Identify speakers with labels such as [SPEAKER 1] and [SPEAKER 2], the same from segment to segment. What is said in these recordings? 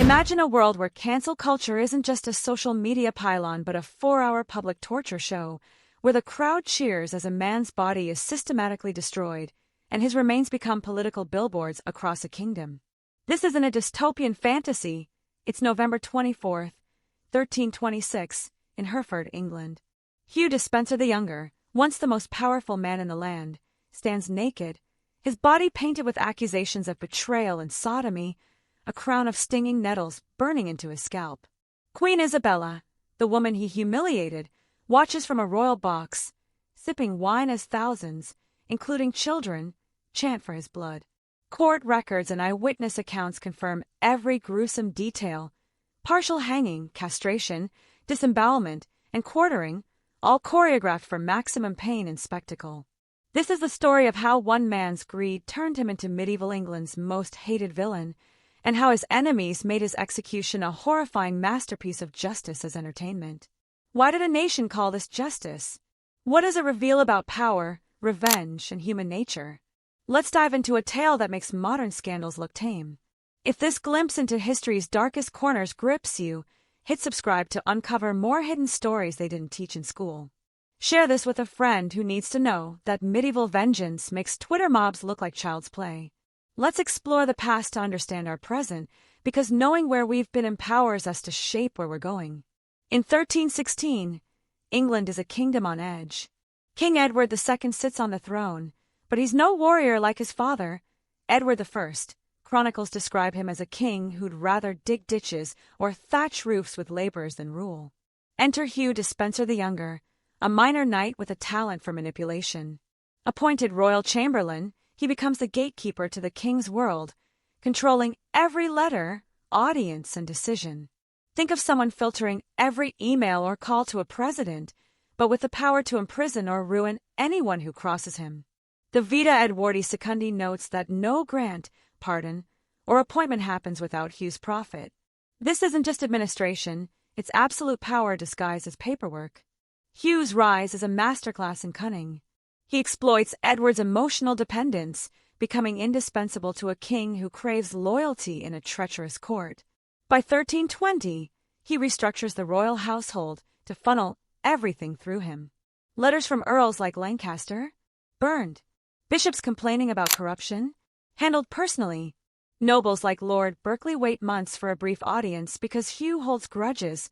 [SPEAKER 1] Imagine a world where cancel culture isn't just a social media pylon but a 4-hour public torture show, where the crowd cheers as a man's body is systematically destroyed, and his remains become political billboards across a kingdom. This isn't a dystopian fantasy. It's November 24th, 1326, in Hereford, England. Hugh Despenser the Younger, once the most powerful man in the land, stands naked, his body painted with accusations of betrayal and sodomy, a crown of stinging nettles burning into his scalp. Queen Isabella, the woman he humiliated, watches from a royal box, sipping wine as thousands, including children, chant for his blood. Court records and eyewitness accounts confirm every gruesome detail: partial hanging, castration, disembowelment, and quartering, all choreographed for maximum pain and spectacle. This is the story of how one man's greed turned him into medieval England's most hated villain, and how his enemies made his execution a horrifying masterpiece of justice as entertainment. Why did a nation call this justice? What does it reveal about power, revenge, and human nature? Let's dive into a tale that makes modern scandals look tame. If this glimpse into history's darkest corners grips you, hit subscribe to uncover more hidden stories they didn't teach in school. Share this with a friend who needs to know that medieval vengeance makes Twitter mobs look like child's play. Let's explore the past to understand our present, because knowing where we've been empowers us to shape where we're going. In 1316, England is a kingdom on edge. King Edward II sits on the throne, but he's no warrior like his father, Edward I. Chronicles describe him as a king who'd rather dig ditches or thatch roofs with laborers than rule. Enter Hugh Despenser the Younger, a minor knight with a talent for manipulation. Appointed royal chamberlain, he becomes the gatekeeper to the king's world, controlling every letter, audience, and decision. Think of someone filtering every email or call to a president, but with the power to imprison or ruin anyone who crosses him. The Vita Edwardi Secundi notes that no grant, pardon, or appointment happens without Hugh's profit. This isn't just administration, it's absolute power disguised as paperwork. Hugh's rise is a masterclass in cunning. He exploits Edward's emotional dependence, becoming indispensable to a king who craves loyalty in a treacherous court. By 1320, he restructures the royal household to funnel everything through him. Letters from earls like Lancaster, burned. Bishops complaining about corruption, handled personally. Nobles like Lord Berkeley wait months for a brief audience because Hugh holds grudges.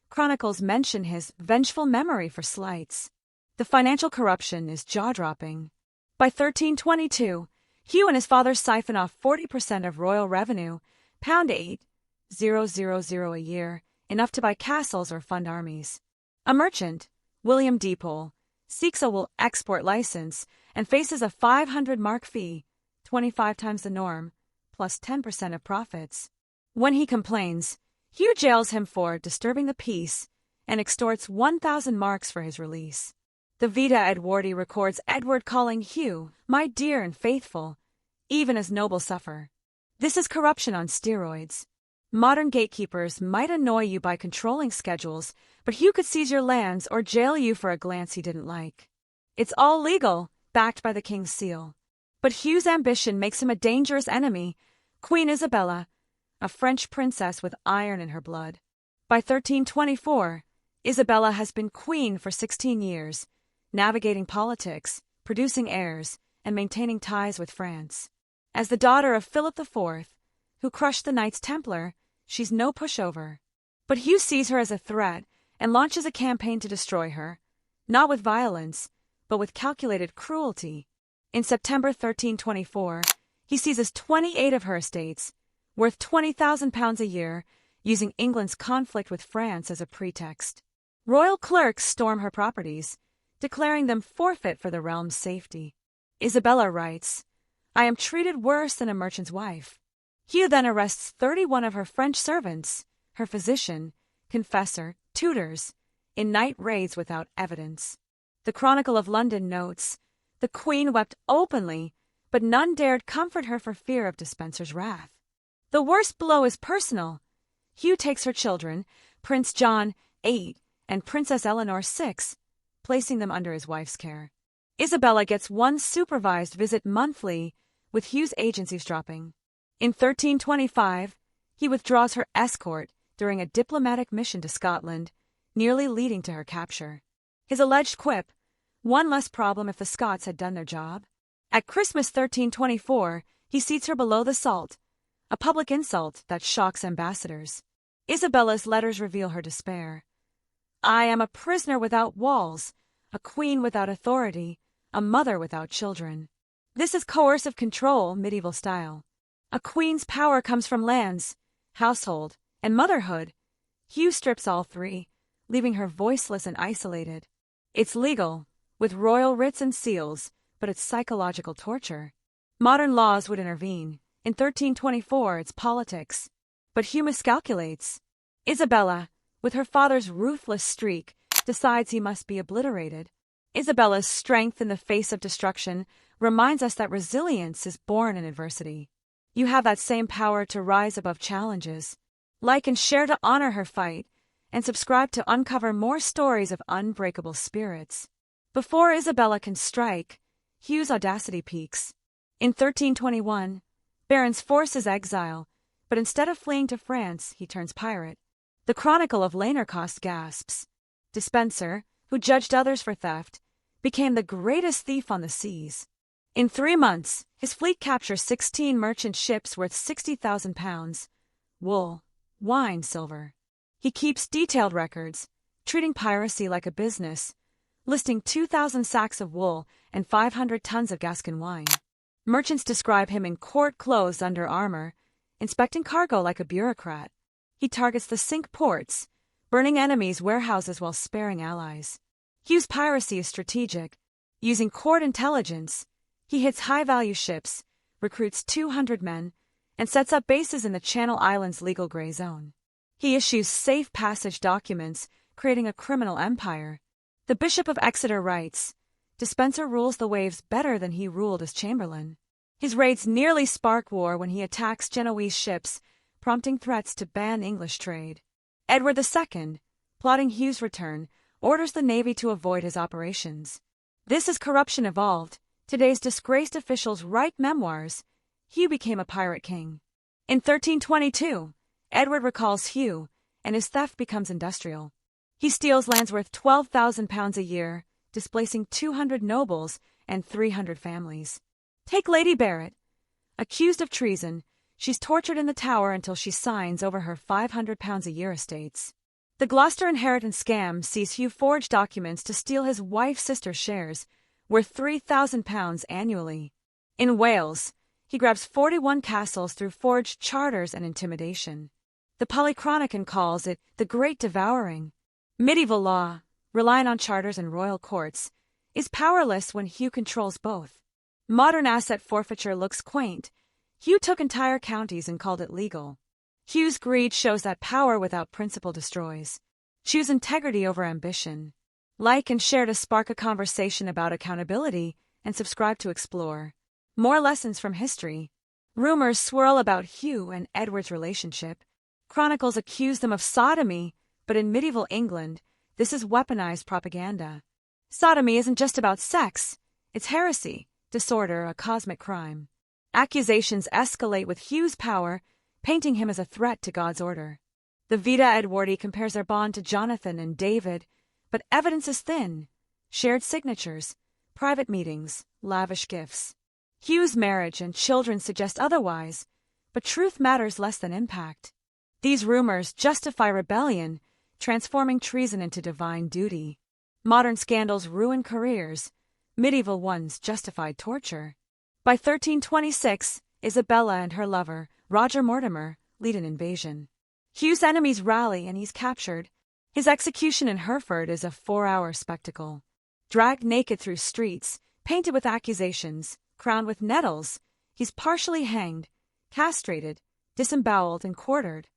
[SPEAKER 1] Chronicles mention his vengeful memory for slights. The financial corruption is jaw-dropping. By 1322, Hugh and his father siphon off 40% of royal revenue, £8,000 a year, enough to buy castles or fund armies. A merchant, William Deepole, seeks a wool export license and faces a 500 mark fee, 25 times the norm, plus 10% of profits. When he complains, Hugh jails him for disturbing the peace and extorts 1,000 marks for his release. The Vita Edwardi records Edward calling Hugh, "my dear and faithful," even as nobles suffer. This is corruption on steroids. Modern gatekeepers might annoy you by controlling schedules, but Hugh could seize your lands or jail you for a glance he didn't like. It's all legal, backed by the king's seal. But Hugh's ambition makes him a dangerous enemy. Queen Isabella, a French princess with iron in her blood. By 1324, Isabella has been queen for 16 years, navigating politics, producing heirs, and maintaining ties with France. As the daughter of Philip IV, who crushed the Knights Templar, she's no pushover. But Hugh sees her as a threat and launches a campaign to destroy her, not with violence, but with calculated cruelty. In September 1324, he seizes 28 of her estates, worth £20,000 a year, using England's conflict with France as a pretext. Royal clerks storm her properties, declaring them forfeit for the realm's safety. Isabella writes, "I am treated worse than a merchant's wife." Hugh then arrests 31 of her French servants, her physician, confessor, tutors, in night raids without evidence. The Chronicle of London notes, "The Queen wept openly, but none dared comfort her for fear of Despenser's wrath." The worst blow is personal. Hugh takes her children, Prince John, 8, and Princess Eleanor, 6, placing them under his wife's care. Isabella gets one supervised visit monthly, with Hugh's agents eavesdropping. In 1325, He withdraws her escort during a diplomatic mission to Scotland, nearly leading to her capture. His alleged quip, "One less problem if the Scots had done their job." At Christmas 1324, he seats her below the salt, a public insult that shocks ambassadors. Isabella's letters reveal her despair. "I am a prisoner without walls, a queen without authority, a mother without children." This is coercive control, medieval style. A queen's power comes from lands, household, and motherhood. Hugh strips all three, leaving her voiceless and isolated. It's legal, with royal writs and seals, but it's psychological torture. Modern laws would intervene. In 1324, it's politics. But Hugh miscalculates. Isabella, with her father's ruthless streak, decides he must be obliterated. Isabella's strength in the face of destruction reminds us that resilience is born in adversity. You have that same power to rise above challenges. Like and share to honor her fight, and subscribe to uncover more stories of unbreakable spirits. Before Isabella can strike, Hugh's audacity peaks. In 1321, Barons force his exile, but instead of fleeing to France, he turns pirate. The Chronicle of Lanercost gasps. Despenser, who judged others for theft, became the greatest thief on the seas. In 3 months, his fleet captures 16 merchant ships worth £60,000, wool, wine, silver. He keeps detailed records, treating piracy like a business, listing 2,000 sacks of wool and 500 tons of Gascon wine. Merchants describe him in court clothes under armor, inspecting cargo like a bureaucrat. He targets the Cinque Ports, burning enemies' warehouses while sparing allies. Hugh's piracy is strategic. Using court intelligence, he hits high-value ships, recruits 200 men, and sets up bases in the Channel Islands' legal gray zone. He issues safe passage documents, creating a criminal empire. The Bishop of Exeter writes, "Despenser rules the waves better than he ruled as Chamberlain." His raids nearly spark war when he attacks Genoese ships, prompting threats to ban English trade. Edward II, plotting Hugh's return, orders the navy to avoid his operations. This is corruption evolved. Today's disgraced officials write memoirs. Hugh became a pirate king. In 1322, Edward recalls Hugh, and his theft becomes industrial. He steals lands worth £12,000 a year, displacing 200 nobles and 300 families. Take Lady Barrett. Accused of treason, she's tortured in the Tower until she signs over her £500 a year estates. The Gloucester inheritance scam sees Hugh forge documents to steal his wife's sister's shares, worth £3,000 annually. In Wales, he grabs 41 castles through forged charters and intimidation. The Polychronicon calls it the Great Devouring. Medieval law, relying on charters and royal courts, is powerless when Hugh controls both. Modern asset forfeiture looks quaint. Hugh took entire counties and called it legal. Hugh's greed shows that power without principle destroys. Choose integrity over ambition. Like and share to spark a conversation about accountability, and subscribe to explore more lessons from history. Rumors swirl about Hugh and Edward's relationship. Chronicles accuse them of sodomy, but in medieval England, this is weaponized propaganda. Sodomy isn't just about sex, it's heresy, disorder, a cosmic crime. Accusations escalate with Hugh's power, painting him as a threat to God's order. The Vita Edwardi compares their bond to Jonathan and David, but evidence is thin. Shared signatures, private meetings, lavish gifts. Hugh's marriage and children suggest otherwise, but truth matters less than impact. These rumors justify rebellion, transforming treason into divine duty. Modern scandals ruin careers. Medieval ones justified torture. By 1326, Isabella and her lover, Roger Mortimer, lead an invasion. Hugh's enemies rally and he's captured. His execution in Hereford is a 4-hour spectacle. Dragged naked through streets, painted with accusations, crowned with nettles, he's partially hanged, castrated, disemboweled, and quartered.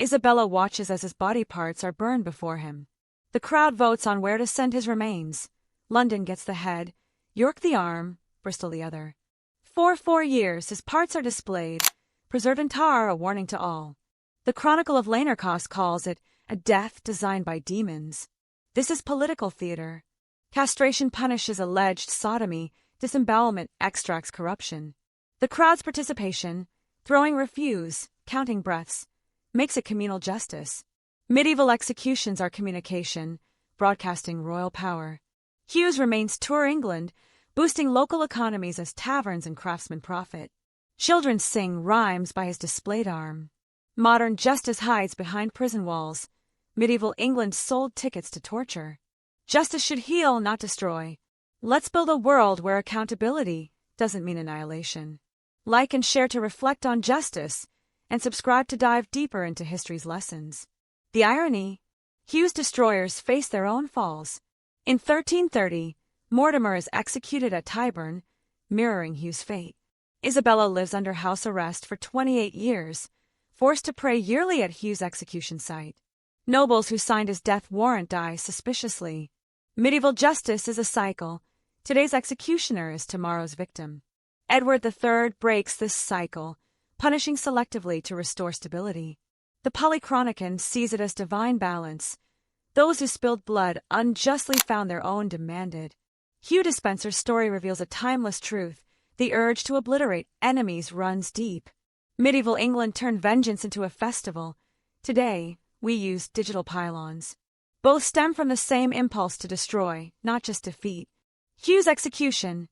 [SPEAKER 1] Isabella watches as his body parts are burned before him. The crowd votes on where to send his remains. London gets the head, York the arm, Bristol the other. For 4 years, his parts are displayed, preserved in tar, a warning to all. The Chronicle of Lanercost calls it a death designed by demons. This is political theater. Castration punishes alleged sodomy, disembowelment extracts corruption. The crowd's participation, throwing refuse, counting breaths, makes it communal justice. Medieval executions are communication, broadcasting royal power. Hughes remains tour England, boosting local economies as taverns and craftsmen profit. Children sing rhymes by his displayed arm. Modern justice hides behind prison walls. Medieval England sold tickets to torture. Justice should heal, not destroy. Let's build a world where accountability doesn't mean annihilation. Like and share to reflect on justice, and subscribe to dive deeper into history's lessons. The irony: Hugh's destroyers face their own falls. In 1330, Mortimer is executed at Tyburn, mirroring Hugh's fate. Isabella lives under house arrest for 28 years, forced to pray yearly at Hugh's execution site. Nobles who signed his death warrant die suspiciously. Medieval justice is a cycle. Today's executioner is tomorrow's victim. Edward III breaks this cycle, punishing selectively to restore stability. The Polychronicon sees it as divine balance. Those who spilled blood unjustly found their own demanded. Hugh Despenser's story reveals a timeless truth. The urge to obliterate enemies runs deep. Medieval England turned vengeance into a festival. Today, we use digital pylons. Both stem from the same impulse to destroy, not just defeat. Hugh's execution,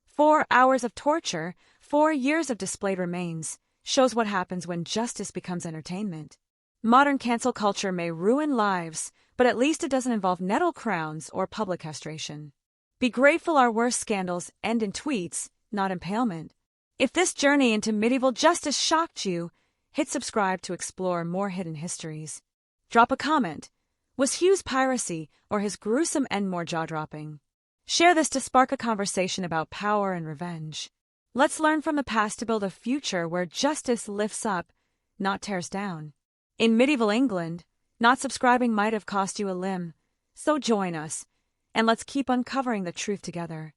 [SPEAKER 1] 4 hours of torture, 4 years of displayed remains, shows what happens when justice becomes entertainment. Modern cancel culture may ruin lives, but at least it doesn't involve nettle crowns or public castration. Be grateful our worst scandals end in tweets, not impalement. If this journey into medieval justice shocked you, hit subscribe to explore more hidden histories. Drop a comment. Was Hugh's piracy or his gruesome end more jaw-dropping? Share this to spark a conversation about power and revenge. Let's learn from the past to build a future where justice lifts up, not tears down. In medieval England, not subscribing might have cost you a limb. So join us, and let's keep uncovering the truth together.